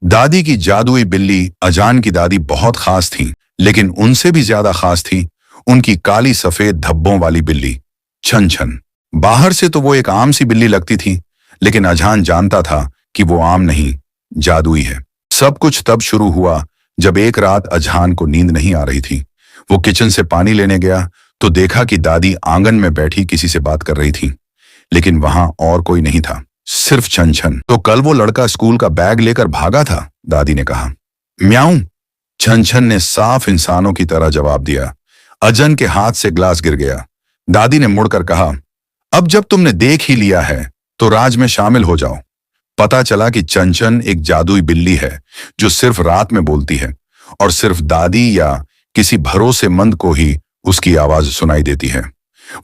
दादी की जादुई बिल्ली अजान की दादी बहुत खास थी, लेकिन उनसे भी ज्यादा खास थी उनकी काली सफेद धब्बों वाली बिल्ली छन छन। बाहर से तो वो एक आम सी बिल्ली लगती थी, लेकिन अजान जानता था कि वो आम नहीं, जादुई है। सब कुछ तब शुरू हुआ जब एक रात अजहान को नींद नहीं आ रही थी। वो किचन से पानी लेने गया तो देखा कि दादी आंगन में बैठी किसी से बात कर रही थी, लेकिन वहां और कोई नहीं था, सिर्फ छन छन। तो कल वो लड़का स्कूल का बैग लेकर भागा था, दादी ने कहा। म्याऊं, छन छन ने साफ इंसानों की तरह जवाब दिया। अजन के हाथ से ग्लास गिर गया। दादी ने मुड़कर कहा, अब जब तुमने देख ही लिया है तो राज में शामिल हो जाओ। पता चला कि चंचन एक जादुई बिल्ली है जो सिर्फ रात में बोलती है और सिर्फ दादी या किसी भरोसेमंद को ही उसकी आवाज सुनाई देती है।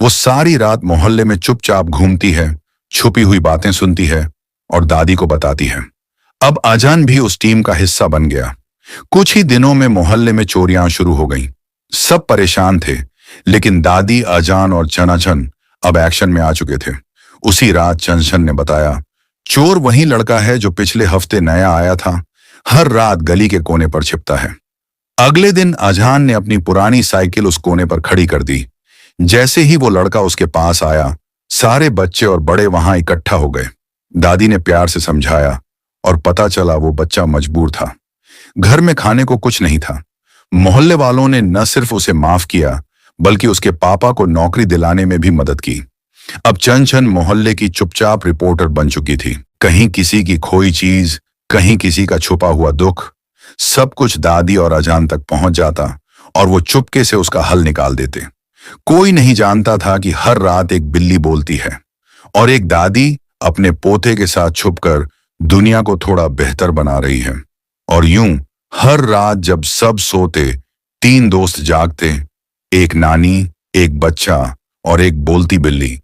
वो सारी रात मोहल्ले में चुपचाप घूमती है, छुपी हुई बातें सुनती है और दादी को बताती है। अब अजान भी उस टीम का हिस्सा बन गया। कुछ ही दिनों में मोहल्ले में चोरियां शुरू हो गईं। सब परेशान थे, लेकिन दादी, अजान और चनाचन अब एक्शन में आ चुके थे। उसी रात चंचन ने बताया, चोर वही लड़का है जो पिछले हफ्ते नया आया था, हर रात गली के कोने पर छिपता है। अगले दिन अजहान ने अपनी पुरानी साइकिल उस कोने पर खड़ी कर दी। जैसे ही वो लड़का उसके पास आया, सारे बच्चे और बड़े वहां इकट्ठा हो गए। दादी ने प्यार से समझाया और पता चला वो बच्चा मजबूर था। घर में खाने को कुछ नहीं था। मोहल्ले वालों ने न सिर्फ उसे माफ किया, बल्कि उसके पापा को नौकरी दिलाने में भी मदद की। अब चंचन मोहल्ले की चुपचाप रिपोर्टर बन चुकी थी। कहीं किसी की खोई चीज, कहीं किसी का छुपा हुआ दुख, सब कुछ दादी और अजान तक पहुंच जाता और वो चुपके से उसका हल निकाल देते। कोई नहीं जानता था कि हर रात एक बिल्ली बोलती है और एक दादी अपने पोते के साथ छुपकर दुनिया को थोड़ा बेहतर बना रही है। और यूं हर रात जब सब सोते, तीन दोस्त जागते, एक नानी, एक बच्चा और एक बोलती बिल्ली।